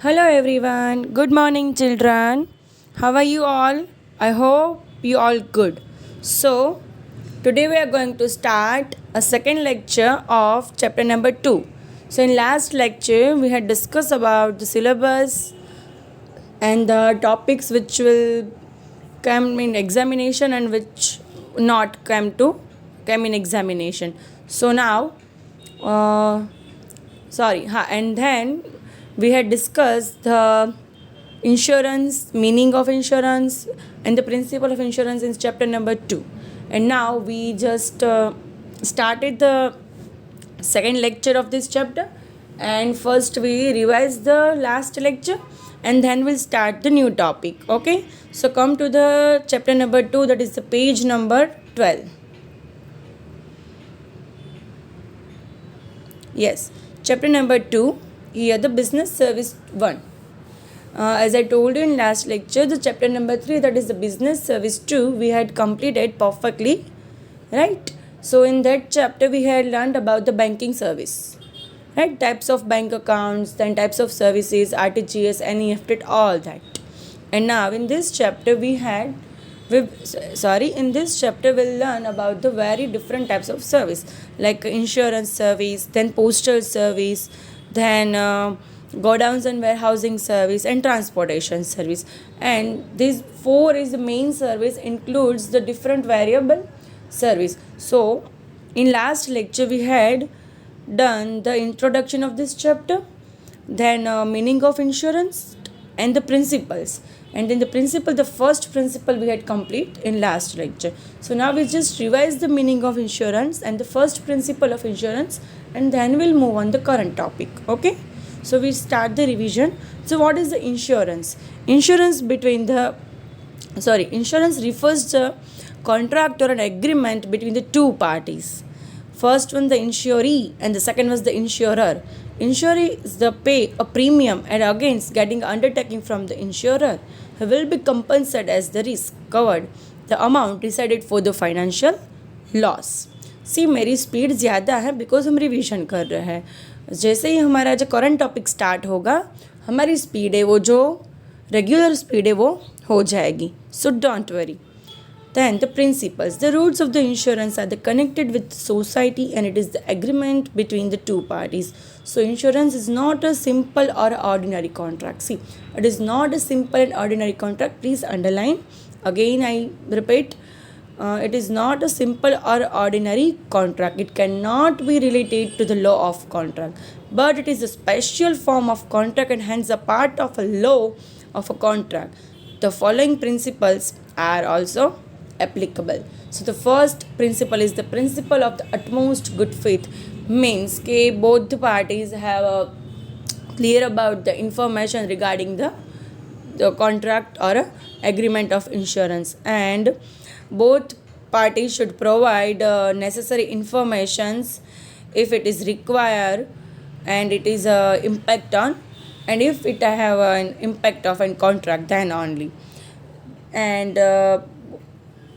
Hello everyone. Good morning children. How are you all? I hope you all good. So, today we are going to start a second lecture of chapter number 2. So, in last lecture we had discussed about the syllabus and the topics which will come in examination and which not come in examination. So now and then we had discussed the insurance, meaning of insurance, and the principle of insurance in chapter number 2. And now we just started the second lecture of this chapter, and first we revise the last lecture and then we'll start the new topic. Okay, so come to the chapter number 2, that is the page number 12. Yes, chapter number 2, here the business service 1. As I told you in last lecture, the chapter number 3, that is the business service 2, we had completed perfectly, right? So in that chapter we had learned about the banking service, right? Types of bank accounts, then types of services, RTGS, NEFT, all that. And now in this chapter in this chapter we'll learn about the very different types of service, like insurance service, then postal service, then godowns and warehousing service, and transportation service. And these four is the main service, includes the different variable service. So in last lecture we had done the introduction of this chapter, then meaning of insurance and the principles. And in the principle, the first principle we had complete in last lecture. So now we just revise the meaning of insurance and the first principle of insurance, and then we'll move on the current topic. Okay, so we start the revision. So what is the insurance? Insurance refers to a contract or an agreement between the two parties. First one, the insuree, and the second was the insurer. Insuree is the pay a premium and against getting undertaking from the insurer, who will be compensated as the risk covered, the amount decided for the financial loss. सी मेरी speed ज़्यादा है because हम revision कर रहे हैं. जैसे ही हमारा जो करंट टॉपिक स्टार्ट होगा, हमारी स्पीड है वो जो रेगुलर स्पीड है वो हो जाएगी. So don't worry. Then the principles. The rules of the insurance are connected with society, and it is the agreement between the two parties. So insurance is not a simple or ordinary contract. See, it is not a simple and ordinary contract. Please underline. Again, I repeat. It is not a simple or ordinary contract. It cannot be related to the law of contract. But it is a special form of contract and hence a part of a law of a contract. The following principles are also applicable. So the first principle is the principle of the utmost good faith. Means ke both the parties have clear about the information regarding the contract or agreement of insurance, and both parties should provide necessary informations if it is required, and it is impact on, and if it have an impact of a contract, then only. And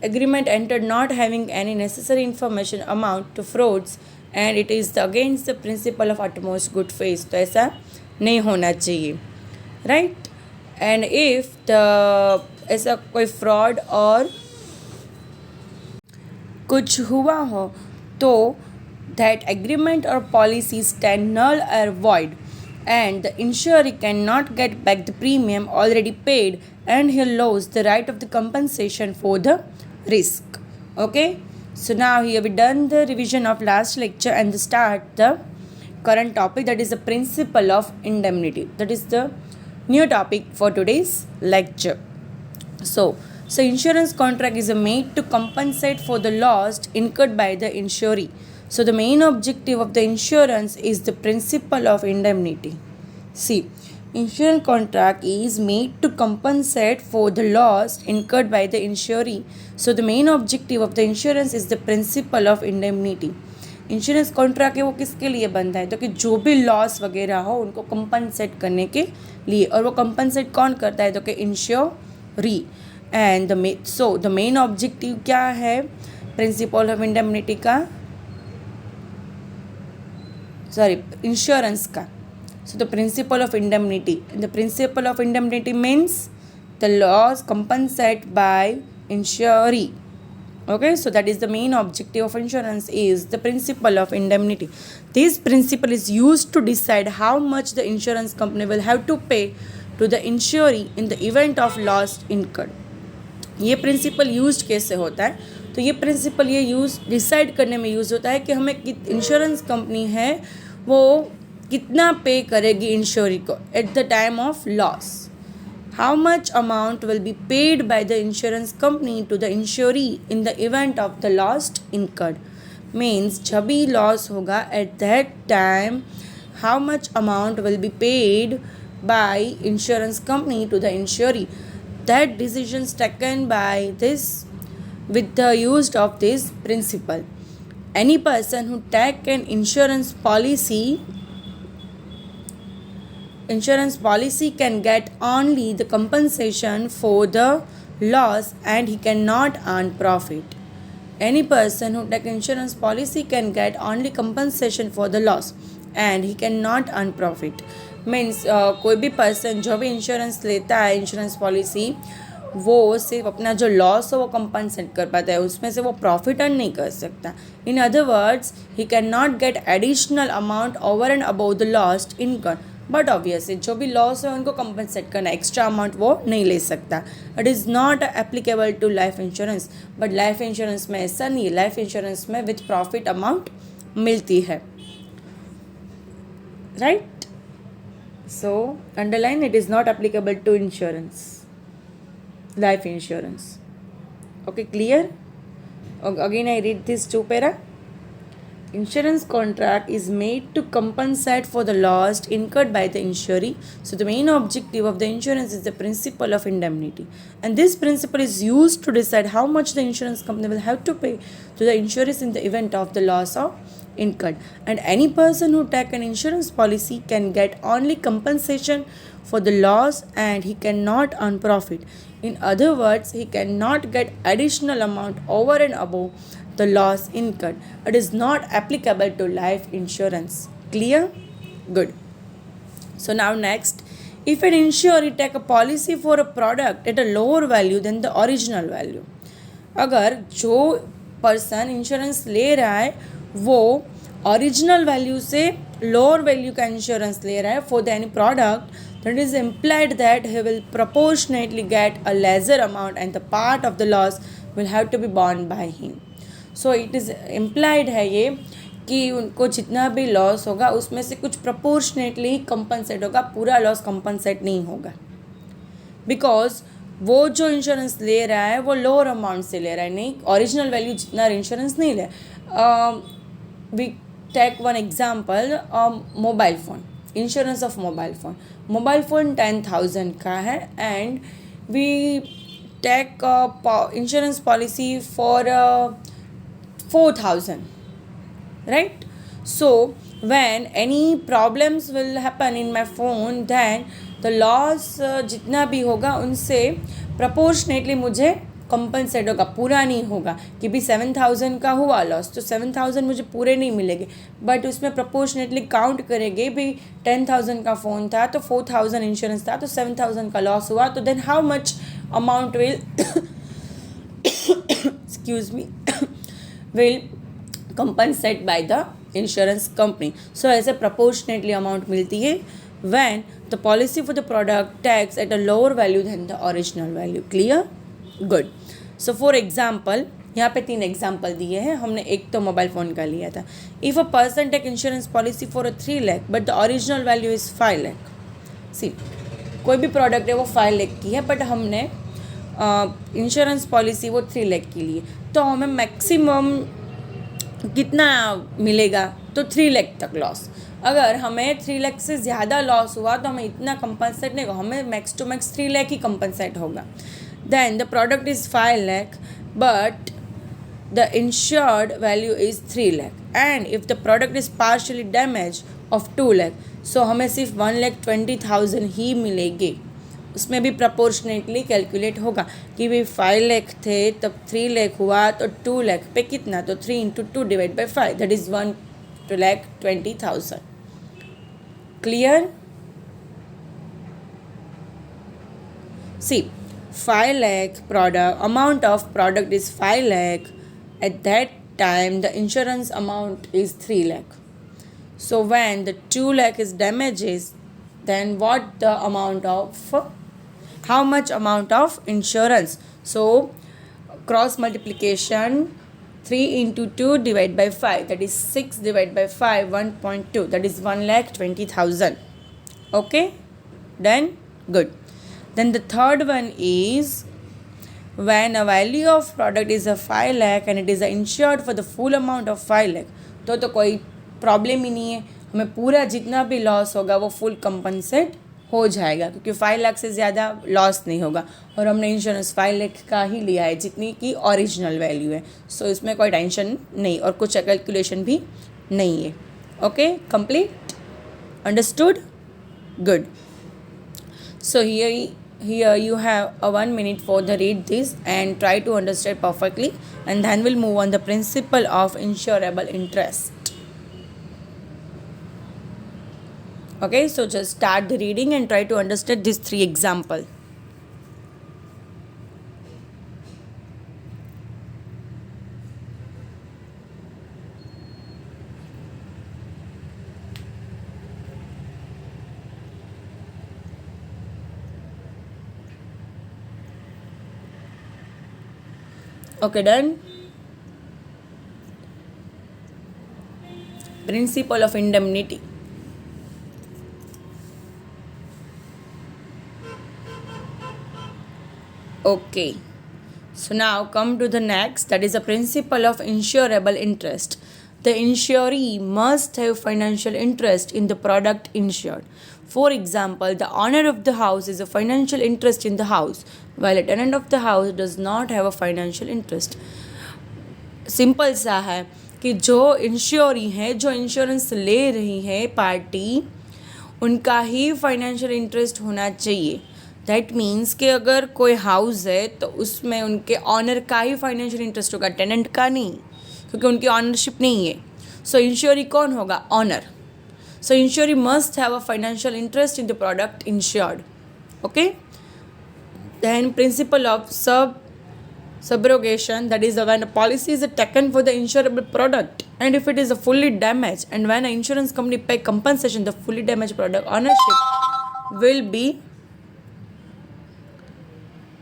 agreement entered not having any necessary information amount to frauds, and it is against the principle of utmost good faith. तो ऐसा नहीं होना चाहिए, right? And if the ऐसा कोई fraud और कुछ हुआ हो तो that agreement or policy stand null or void, and the insurer cannot get back the premium already paid, and he loses the right of the compensation for the risk. Okay, so now here we done the revision of last lecture and start the current topic, that is the principle of indemnity. That is the new topic for today's lecture. So insurance contract is made to compensate for the loss incurred by the insuree. So the main objective of the insurance is the principle of indemnity. See, insurance contract is made to compensate for the loss incurred by the insuree. So the main objective of the insurance is the principle of indemnity. Insurance contract है वो किसके लिए बनता है, तो कि जो भी लॉस वगैरह हो उनको कंपनसेट करने के लिए, और वो कंपनसेट कौन करता है, तो कि इंश्योरी. एंड द मेन ऑब्जेक्टिव क्या है प्रिंसिपल ऑफ इंडेमनिटी का, इंश्योरेंस का. So the principle of indemnity. The principle of indemnity means the loss compensated by insuree. Okay, so that is the main objective of insurance, is the principle of indemnity. This principle is used to decide how much the insurance company will have to pay to the insuree in the event of loss incurred. ये principal use कैसे होता है? तो ये principal ये use decide करने में use होता है कि हमें इंश्योरेंस कंपनी है वो कितना पे करेगी इंश्योरी को at the time of loss. How much amount will be paid by the insurance company to the insuree in the event of the loss incurred? Means जब भी loss होगा at that time, how much amount will be paid by insurance company to the insuree? That decisions taken by this with the use of this principle. Any person who take an insurance policy can get only the compensation for the loss and he cannot earn profit. Any person who take insurance policy can get only compensation for the loss and he cannot earn profit. Means कोई भी person जो भी insurance लेता है insurance policy, वो सिर्फ अपना जो लॉस है वो कंपनसेट कर पाता है, उसमें से वो प्रॉफिट अर्न नहीं कर सकता. In other words he can not get additional amount over and above the lost income. But obviously जो भी लॉस है उनको कंपनसेट करना, एक्स्ट्रा अमाउंट वो नहीं ले सकता. It is not applicable to life insurance. But life insurance में ऐसा नहीं है. लाइफ इंश्योरेंस में विथ प्रॉफिट अमाउंट मिलती है. Right? So underline, it is not applicable to insurance, life insurance. Okay, clear? Again I read this two para. Insurance contract is made to compensate for the loss incurred by the insuree. So the main objective of the insurance is the principle of indemnity, and this principle is used to decide how much the insurance company will have to pay to the insurers in the event of the loss of incurred. And any person who take an insurance policy can get only compensation for the loss and he cannot earn profit. In other words, he cannot get additional amount over and above the loss incurred. It is not applicable to life insurance. Clear? Good. So now next, if an insurer take a policy for a product at a lower value than the original value, अगर जो person insurance ले रहा है वो original value से lower value का insurance ले रहा है for the any product, that is implied that he will proportionately get a lesser amount and the part of the loss will have to be borne by him. So it is implied है ये कि उनको जितना भी loss होगा उसमें से कुछ प्रोपोर्शनेटली ही कंपनसेट होगा, पूरा लॉस कंपनसेट नहीं होगा. बिकॉज वो जो इंश्योरेंस ले रहा है वो लोअर अमाउंट से ले रहा है, नहीं ओरिजिनल वैल्यू जितना इंश्योरेंस नहीं ले. We take one example, mobile phone, insurance of mobile phone. Mobile phone 10,000 का है and we take insurance policy for 4,000, right? So when any problems will happen in my phone, then the loss जितना भी होगा उनसे proportionately मुझे compensate होगा, पूरा नहीं होगा. कि भी 7,000 का हुआ लॉस तो 7,000 मुझे पूरे नहीं मिलेंगे, बट उसमें प्रोपोर्शनेटली काउंट करेंगे. भी 10,000 का फ़ोन था तो 4,000 इंश्योरेंस था तो 7,000 का लॉस हुआ, तो then how much amount will excuse me will compensate by the insurance company. So ऐसे प्रोपोर्शनेटली अमाउंट मिलती है when the policy for the product tax at a lower value than the original value. Clear? Good. So for example, यहाँ पे 3 example दिए हैं हमने. एक तो मोबाइल फ़ोन का लिया था. If a person take insurance policy for 3 lakh but the original value is 5 lakh. See कोई भी प्रोडक्ट है वो 5 लाख की है बट हमने इंश्योरेंस पॉलिसी वो 3 लाख की लिए, तो हमें मैक्सिमम कितना मिलेगा? तो 3 लाख तक लॉस. अगर हमें 3 लाख से ज़्यादा लॉस हुआ तो हमें इतना कंपनसेट नहीं होगा, हमें मैक्स टू मैक्स 3 लाख ही कंपनसेट होगा. Then the product is 5 lakh but the insured value is 3 lakh, and if the product is partially damage of 2 lakh, so हमें सिर्फ 1,20,000 ही मिलेगी. उसमें भी प्रपोर्शनेटली कैलकुलेट होगा कि भाई 5 लाख थे तब 3 लाख हुआ तो 2 लाख पे कितना, तो 3 into 2 divided by 5, that is 1,20,000. Clear? See, 5 lakh product amount of product is 5 lakh. At that time, the insurance amount is 3 lakh. So when the 2 lakh is damages, then what the amount of how much amount of insurance? So cross multiplication, 3 into 2 divided by 5, that is 6 divided by 5, 1.2, that is 1,20,000. Okay, done? Good. Then the third one is when a value of product is a 5 lakh and it is insured for the full amount of 5 lakh, तो कोई problem ही नहीं है, हमें पूरा जितना भी loss होगा वो फुल कंपनसेट हो जाएगा, क्योंकि 5 लाख से ज़्यादा लॉस नहीं होगा और हमने इंश्योरेंस 5 लाख का ही लिया है जितनी की ओरिजिनल वैल्यू है. सो इसमें कोई टेंशन नहीं और कुछ कैलकुलेशन भी नहीं है. Okay, complete, understood, good. So here you have a 1 minute for the read this and try to understand perfectly, and then we'll move on the principle of insurable interest. Okay, so just start the reading and try to understand these 3 examples. Okay, done. Principle of indemnity. Okay, so now come to the next, that is the principle of insurable interest. The insuree must have financial interest in the product insured. For example, the owner of the house is a financial interest in the house, while a tenant of the house does not have a financial interest. Simple सा है कि जो इंश्योरी है, जो insurance ले रही है party, उनका ही फाइनेंशियल इंटरेस्ट होना चाहिए. दैट मीन्स कि अगर कोई हाउस है तो उसमें उनके ऑनर का ही फाइनेंशियल इंटरेस्ट होगा, टेनेंट का नहीं, क्योंकि उनकी ऑनरशिप नहीं है. सो इंश्योरी कौन होगा? Owner. So insuree must have a financial interest in the product insured. Okay, then principle of subrogation, that is when a policy is taken for the insurable product and if it is a fully damaged, and when an insurance company pay compensation, the fully damaged product ownership will be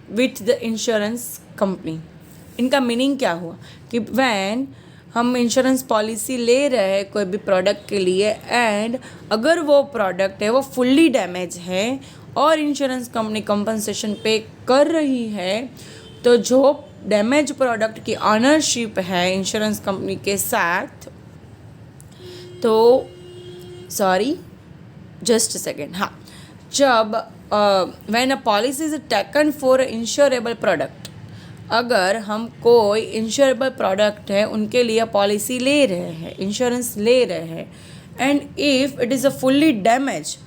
with the insurance company. इनका meaning क्या हुआ कि when हम insurance policy ले रहे हैं कोई भी प्रोडक्ट के लिए एंड अगर वो प्रोडक्ट है वो फुल्ली डैमेज है और इंश्योरेंस कंपनी कंपनसेशन पे कर रही है, तो जो डैमेज प्रोडक्ट की ऑनरशिप है इंश्योरेंस कंपनी के साथ, तो सॉरी जस्ट अ सेकेंड, हाँ, जब when a policy is taken for insurable product, अगर हम कोई इंश्योरेबल प्रोडक्ट है उनके लिए पॉलिसी ले रहे हैं, इंश्योरेंस ले रहे हैं, and if it is a fully damage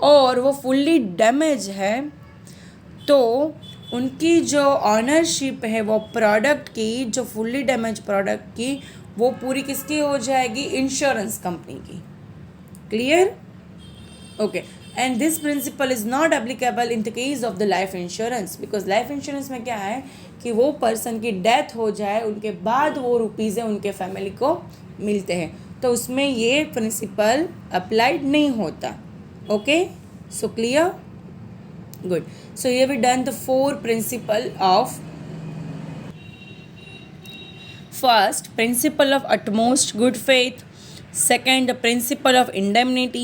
और वो फुल्ली डैमेज है, तो उनकी जो ऑनरशिप है वो प्रोडक्ट की, जो फुल्ली डैमेज प्रोडक्ट की, वो पूरी किसकी हो जाएगी? इंश्योरेंस कंपनी की. Clear? Okay, and this principle is not applicable in the case of the life insurance, because life insurance में क्या है कि वो पर्सन की डेथ हो जाए उनके बाद वो रुपीज़ उनके फैमिली को मिलते हैं, तो उसमें ये प्रिंसिपल अप्लाइड नहीं होता. Okay, so clear? Good. So here we done the 4 principle of first, principle of utmost good faith. Second, the principle of indemnity.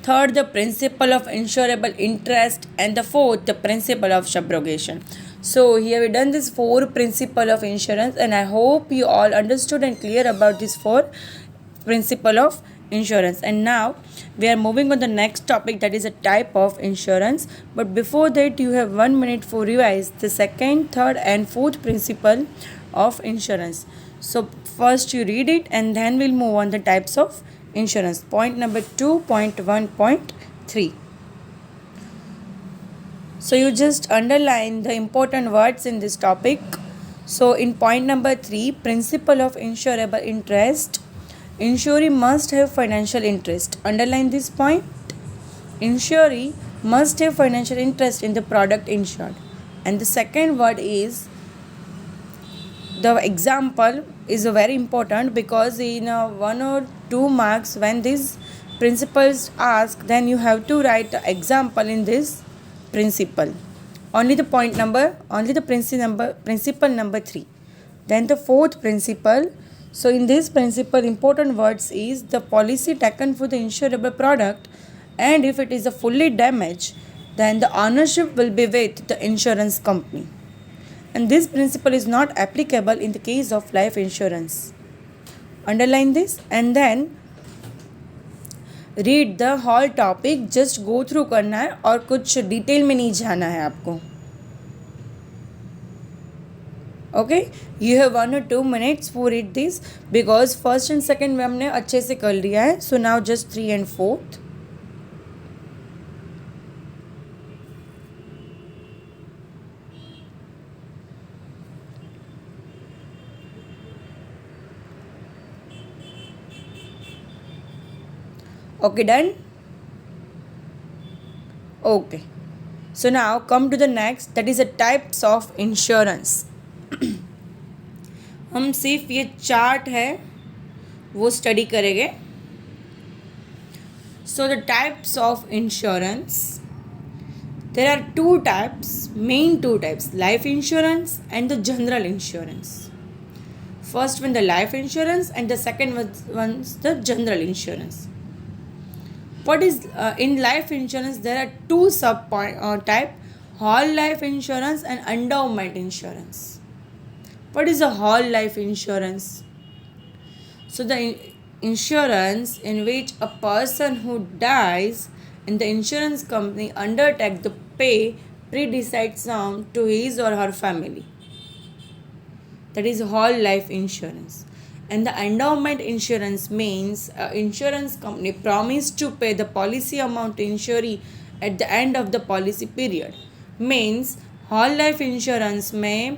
Third, the principle of insurable interest. And the fourth, the principle of subrogation. So here we done this 4 principle of insurance, and I hope you all understood and clear about this 4 principle of insurance. And now we are moving on the next topic, that is a type of insurance. But before that, you have 1 minute for revise the second, third and fourth principle of insurance. So first you read it and then we'll move on the types of insurance. Point number 2.1.3. So you just underline the important words in this topic. So in point number 3, principle of insurable interest, insuree must have financial interest. Underline this point. Insuree must have financial interest in the product insured. And the second word is the example is very important, because in 1 or 2 marks when these principles ask, then you have to write the example in this principle. Only the principle number 3. Then the fourth principle. So in this principle, important words is the policy taken for the insurable product, and if it is a fully damaged, then the ownership will be with the insurance company. And this principle is not applicable in the case of life insurance. Underline this and then read the whole topic. Just go through करना है और कुछ detail में नहीं जाना है आपको. Okay, you have 1 or 2 minutes for read this, because first and second में हमने अच्छे से कर लिया है. So now just 3 and 4. Okay, done? Okay. So now come to the next, that is the types of insurance. हम सिर्फ ये चार्ट है वो स्टडी करेंगे. So the types of insurance, there are 2 types, main 2 types, life insurance and the general insurance. First one the life insurance and the second one's the general insurance. What is in life insurance, there are 2 type, whole life insurance and endowment insurance. What is a whole life insurance? So the insurance in which a person who dies and the insurance company undertake to pay pre-decided sum to his or her family. That is whole life insurance. And the endowment insurance means insurance company promise to pay the policy amount to insuree at the end of the policy period. Means whole life insurance में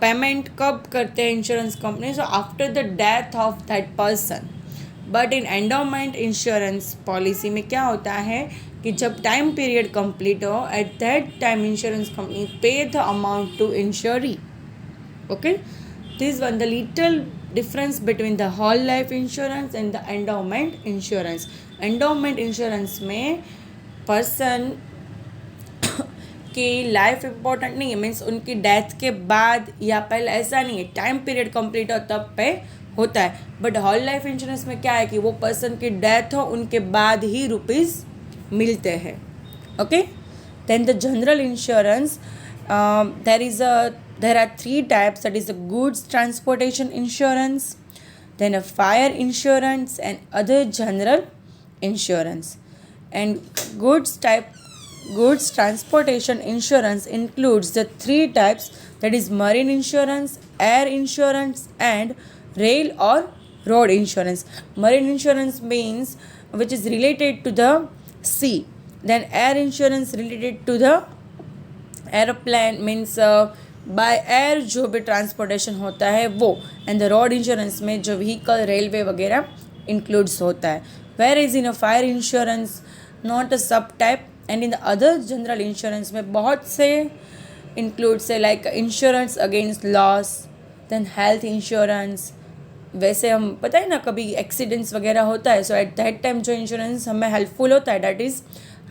payment कब करते हैं insurance company? So after the death of that person. But in endowment insurance policy में क्या होता है कि जब टाइम पीरियड कंप्लीट हो, at that time insurance company pay the amount to insuree. Okay, this one the little difference between the whole life insurance and the endowment insurance. endowment insurance में person की life important नहीं है, means उनकी death के बाद या पहले, ऐसा नहीं है. टाइम पीरियड कंप्लीट हो तब पे होता है. बट होल लाइफ इंश्योरेंस में क्या है कि वो पर्सन की डेथ हो उनके बाद ही रुपीज़ मिलते हैं. Okay, then the general insurance, there are 3 types, that is the goods transportation insurance, then a fire insurance and other general insurance. And goods transportation insurance includes the 3 types, that is marine insurance, air insurance and rail or road insurance. Marine insurance means which is related to the sea, then air insurance related to the aeroplane, means by air जो भी transportation होता है वो. And the road insurance में जो vehicle, railway वगैरह includes होता है. Where is in a fire insurance not a sub type. And in the other general insurance में बहुत से इंक्लूड्स है, like insurance against loss, then health insurance. वैसे हम पता है ना कभी एक्सीडेंट्स वगैरह होता है, सो एट दैट टाइम जो इंश्योरेंस हमें हेल्पफुल होता है that is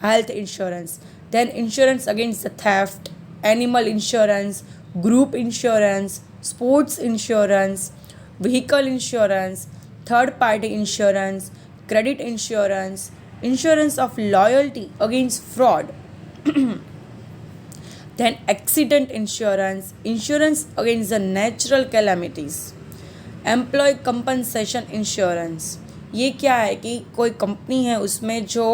health insurance. Then insurance against the theft, animal insurance, group insurance, sports insurance, vehicle insurance, third party insurance, credit insurance, insurance of loyalty against fraud, then accident insurance, insurance against the natural calamities, employee compensation insurance. ये क्या है कि कोई company है उसमें जो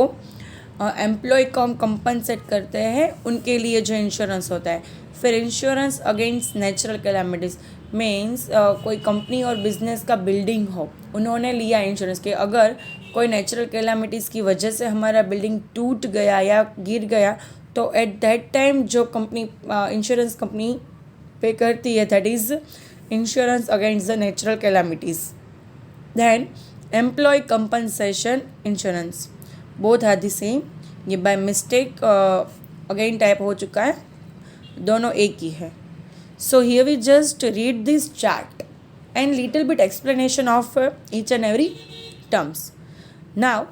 employ को हम कंपनसेट करते हैं उनके लिए जो इंश्योरेंस होता है. फिर insurance against natural calamities means कोई कंपनी और बिजनेस का बिल्डिंग हो, उन्होंने लिया इंश्योरेंस कि अगर कोई नेचुरल कैलामिटीज़ की वजह से हमारा बिल्डिंग टूट गया या गिर गया तो एट दैट टाइम जो कंपनी इंश्योरेंस कंपनी पे करती है that is insurance against the natural calamities. Then employ compensation insurance, both are the same. ये बाय मिस्टेक अगेन टाइप हो चुका है, दोनों एक ही है. So here we just read this chart and little bit explanation of each and every terms. Now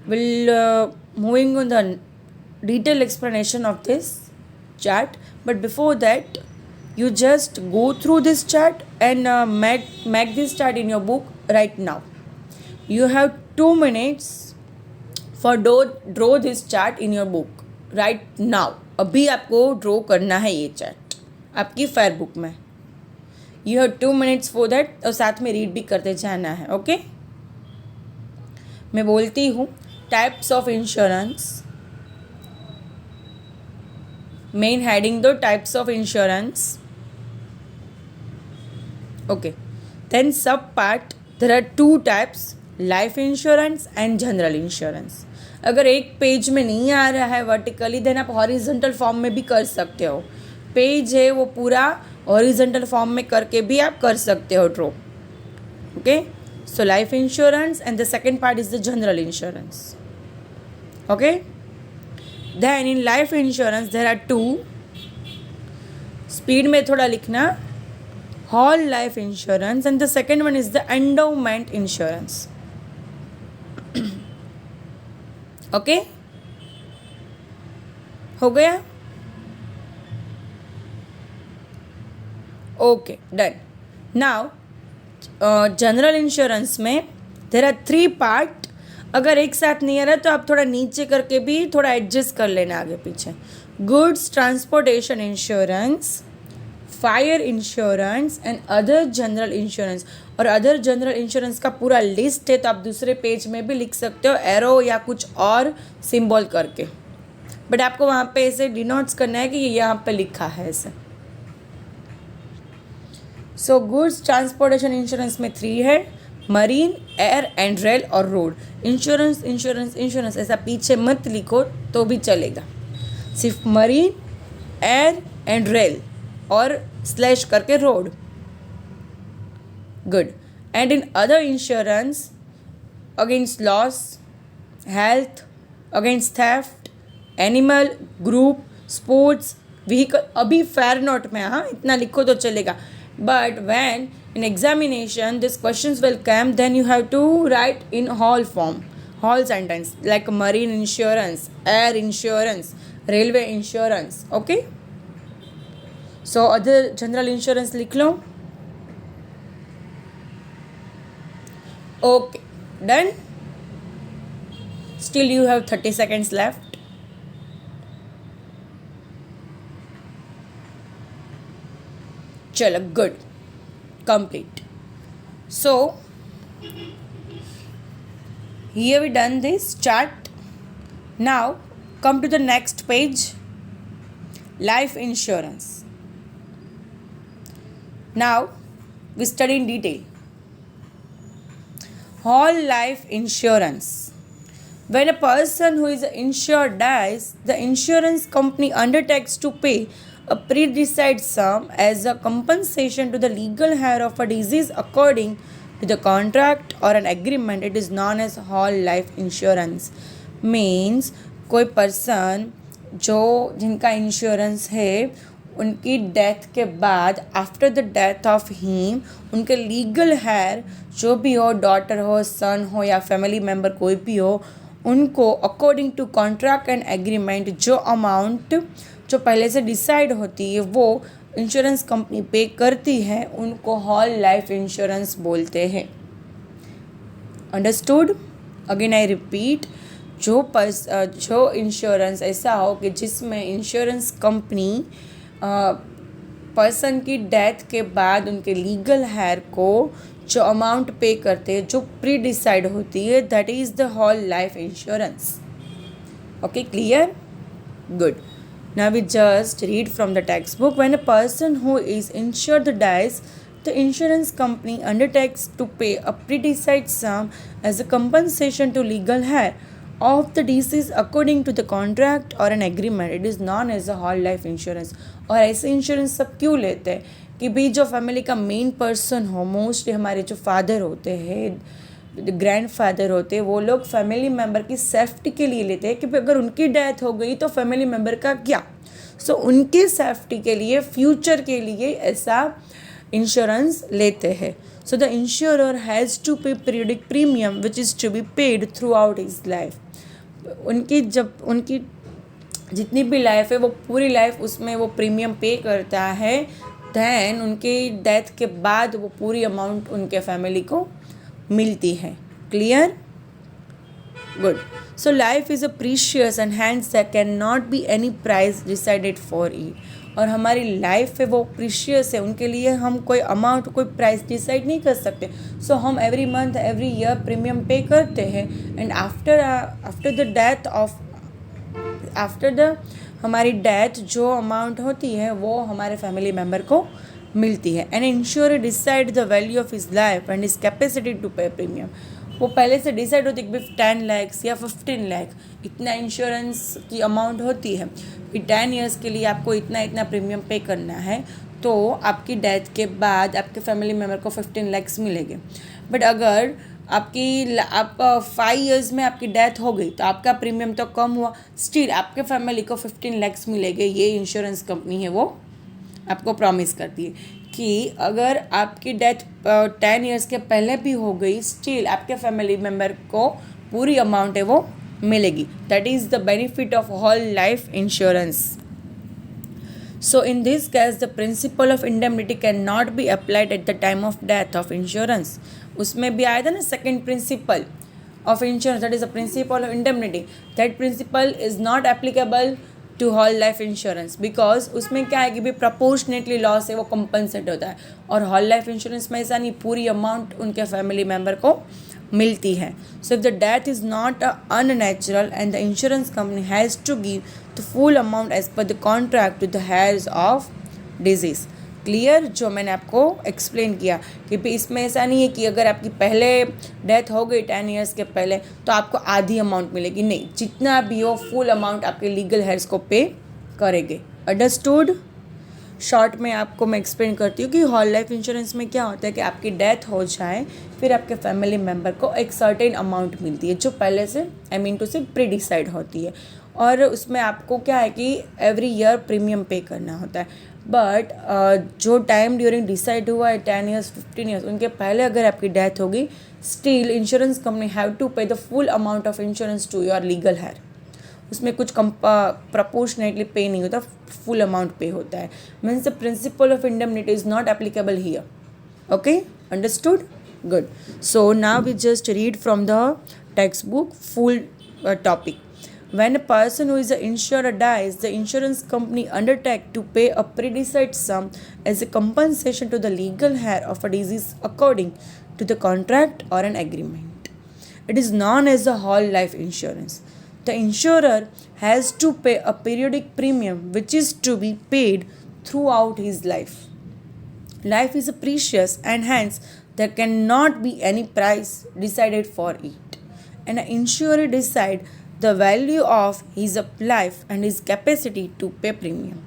we'll moving on the detailed explanation of this chart, but before that you just go through this chart and make this chart in your book right now. You have 2 minutes for draw this chart in your book right now. अभी आपको draw करना है ये chart आपकी fair book में. You have 2 minutes for that, और साथ में रीड भी करते जाना है. ओके, मैं बोलती हूँ. Types of insurance, main heading दो, types of insurance. Okay, then sub part, there are 2 types, life insurance and general insurance. अगर एक पेज में नहीं आ रहा है वर्टिकली, देन आप हॉरिजॉन्टल फॉर्म में भी कर सकते हो. पेज है वो पूरा हॉरिजॉन्टल फॉर्म में करके भी आप कर सकते हो draw. Okay, so life insurance and the second part is the general insurance. Okay, then in life insurance there are 2, speed में थोड़ा लिखना, whole life insurance and the second one is the endowment insurance. Okay, हो गया. Okay, done. Now general insurance में there are 3 part. अगर एक साथ नहीं आ रहा तो आप थोड़ा नीचे करके भी थोड़ा एडजस्ट कर लेना आगे पीछे. Goods transportation insurance, fire insurance and other general insurance. और अदर जनरल इंश्योरेंस का पूरा लिस्ट है, तो आप दूसरे पेज में भी लिख सकते हो एरो या कुछ और सिंबल करके, बट आपको वहाँ पे ऐसे डिनोट्स करना है कि ये यहाँ पे लिखा है ऐसे. सो गुड्स ट्रांसपोर्टेशन इंश्योरेंस में 3 है, मरीन, एयर एंड रेल और रोड. इंश्योरेंस इंश्योरेंस इंश्योरेंस ऐसा पीछे मत लिखो तो भी चलेगा, सिर्फ मरीन, एयर एंड रेल और स्लैश करके road. Good. And in other insurance against loss, health, against theft, animal, group, sports, vehicle. अभी फेयर नोट में, हाँ, इतना लिखो तो चलेगा. But when in examination these questions will come, then you have to write in whole form, whole sentence, like marine insurance, air insurance, railway insurance. Okay, so other general insurance लिख लो. Okay, done. Still you have 30 seconds left. चलो, good, complete. So here we done this chart. Now come to the next page, life insurance. Now we study in detail. Whole life insurance. When a person who is insured dies, the insurance company undertakes to pay a pre-decided sum as a compensation to the legal heir of a disease according to the contract or an agreement. It is known as whole life insurance. Means कोई person जो जिनका insurance है, उनकी death के बाद, after the death of him, उनके legal hair जो भी हो, डॉटर हो, सन हो या फैमिली मेम्बर कोई भी हो, उनको according to contract and agreement जो अमाउंट जो पहले से डिसाइड होती है वो इंश्योरेंस कंपनी पे करती है, उनको होल लाइफ इंश्योरेंस बोलते हैं. अंडरस्टूड? अगेन आई रिपीट, जो इंश्योरेंस ऐसा हो कि जिसमें इंश्योरेंस कंपनी पर्सन की डेथ के बाद उनके लीगल हेयर को जो अमाउंट पे करते हैं, जो प्री डिसाइड होती है, that is the whole life insurance. Okay, clear? Good. Now we just read from the textbook. When a person who is insured dies, the insurance company undertakes to pay a pre-decided sum as a compensation to legal heir of the deceased according to the contract or an agreement. It is known as a whole life insurance. और ऐसे insurance सब क्यों लेते हैं कि भाई जो family का मेन पर्सन हो, मोस्टली हमारे जो फादर होते हैं, ग्रैंडफादर होते हैं वो लोग फैमिली मेम्बर की सेफ्टी के लिए लेते हैं कि अगर उनकी डेथ हो गई तो फैमिली मेम्बर का क्या। सो उनकी सेफ्टी के लिए, फ्यूचर के लिए ऐसा इंश्योरेंस लेते हैं। So the insurer has to pay periodic premium which is to be paid throughout his life. उनकी जितनी भी लाइफ है वो पूरी लाइफ उसमें वो प्रीमियम पे करता है, दैन उनकी डेथ के बाद वो पूरी अमाउंट उनके फैमिली को मिलती है। Clear? Good. So life is a precious and hence there can not be any price decided for it. और हमारी लाइफ है वो प्रीशियस है, उनके लिए हम कोई अमाउंट, कोई प्राइस डिसाइड नहीं कर सकते। सो हम every month, every year premium pay करते हैं एंड आफ्टर द हमारी डेथ जो अमाउंट होती है वो हमारे फैमिली मेम्बर को मिलती है। And insure decide the value of his life and his capacity to pay premium. वो पहले से डिसाइड होती है कि 10 लाख या 15 लाख इतना इंश्योरेंस की अमाउंट होती है कि 10 ईयर्स के लिए आपको इतना प्रीमियम पे करना है, तो आपकी डेथ के बाद आपके फैमिली मेम्बर को 15 लाख मिलेंगे। बट अगर आप 5 ईयर्स में आपकी डेथ हो गई तो आपका प्रीमियम तो कम हुआ, स्टिल आपके फैमिली को 15 लाख मिलेंगे। ये इंश्योरेंस कंपनी है वो आपको प्रॉमिस करती है कि अगर आपकी डेथ 10 ईयर्स के पहले भी हो गई, स्टिल आपके फैमिली मेम्बर को पूरी अमाउंट है वो मिलेगी। That is the benefit of whole life insurance. So in this case, the principle of indemnity cannot be applied at the time of death of insurance. उसमें भी आया था ना second principle of insurance, that is the principle of indemnity. That principle is not applicable to whole life insurance because उसमें क्या है कि भी प्रपोर्शनेटली लॉस है वो कंपनसेट होता है, और होल लाइफ इंश्योरेंस में ऐसा नहीं, पूरी अमाउंट उनके फैमिली मेम्बर को मिलती है। So if the death is not unnatural and the insurance company has to give the full amount as per the contract to the heirs of disease. Clear? जो मैंने आपको एक्सप्लेन किया कि भी इसमें ऐसा नहीं है कि अगर आपकी पहले डेथ हो गई 10 ईयर्स के पहले तो आपको आधी अमाउंट मिलेगी, नहीं, जितना भी हो फुल अमाउंट आपके लीगल हेयर्स को पे करेंगे। अंडरस्टूड? शॉर्ट में आपको मैं एक्सप्लेन करती हूँ कि होल लाइफ इंश्योरेंस में क्या होता है कि आपकी डेथ हो जाए फिर आपके फैमिली मेम्बर को एक सर्टेन अमाउंट मिलती है जो पहले से टू से प्री डिसाइड होती है, और उसमें आपको क्या है कि एवरी ईयर प्रीमियम पे करना होता है। बट जो टाइम ड्यूरिंग डिसाइड हुआ है 10 ईयर्स 15 ईयर्स उनके पहले अगर आपकी डेथ होगी, still insurance company have to pay the full amount of insurance to your legal heir. उसमें कुछ प्रपोर्शनेटली पे नहीं होता, फुल अमाउंट पे होता है। Means the principle of indemnity is not applicable here. Okay, understood? Good. So now we just read from the text book full topic. When a person who is an insurer dies, the insurance company undertake to pay a pre-decided sum as a compensation to the legal heir of a deceased according to the contract or an agreement. It is known as a whole life insurance. The insurer has to pay a periodic premium which is to be paid throughout his life. Life is precious and hence there cannot be any price decided for it. And an insurer decides the value of his life and his capacity to pay premium.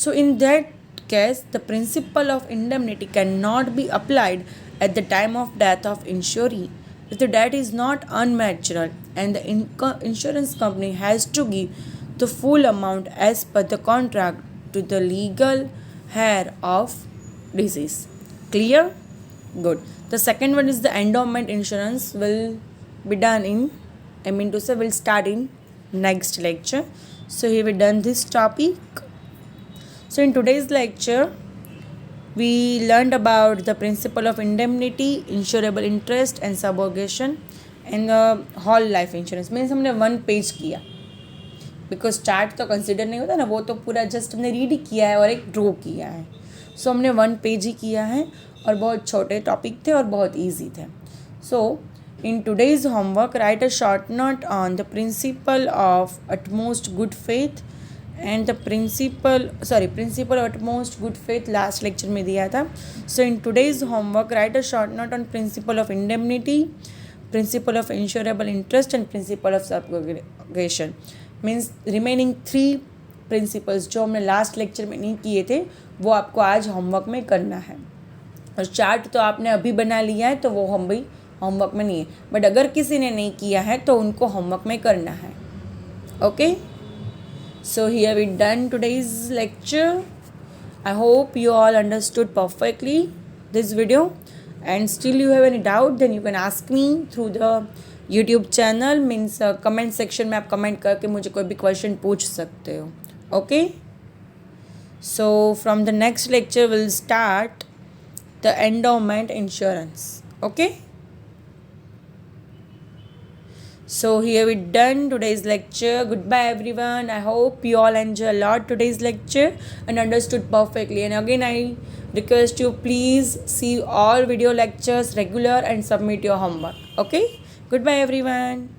So in that case, the principle of indemnity cannot be applied at the time of death of insuree if the death is not unnatural and the insurance company has to give the full amount as per the contract to the legal heir of deceased. Clear? Good. The second one is the endowment insurance will be done in we'll start in next lecture. So here we done this topic. So in today's lecture we learned about the principle of indemnity, insurable interest and subrogation and whole life insurance. Means हमने 1 page किया because chart तो consider नहीं होता ना, वो तो पूरा just हमने रीड ही किया है और एक ड्रॉ किया है। सो हमने 1 पेज ही किया है और बहुत छोटे टॉपिक थे और बहुत ईजी थे। सो in today's homework, write a short note on the principle of utmost good faith and the principle of utmost good faith last lecture में दिया था. So in today's homework, write a short note on principle of indemnity, principle of insurable interest and principle of subrogation. Means remaining 3 principles जो हमने last lecture में नहीं किए थे वो आपको आज होमवर्क में करना है। और चार्ट तो आपने अभी बना लिया है तो वो हम भी होमवर्क में नहीं है, बट अगर किसी ने नहीं किया है तो उनको होमवर्क में करना है. Okay, so here we done today's lecture. I hope you all understood perfectly this video, and still you have any doubt then you can ask me through the YouTube channel, means comment section में आप comment करके मुझे कोई भी question पूछ सकते हो. Okay, so from the next lecture we'll start the endowment insurance. Okay, so here we done today's lecture. Goodbye everyone. I hope you all enjoy a lot today's lecture and understood perfectly. And again I request you, please see all video lectures regular and submit your homework. Okay, goodbye everyone.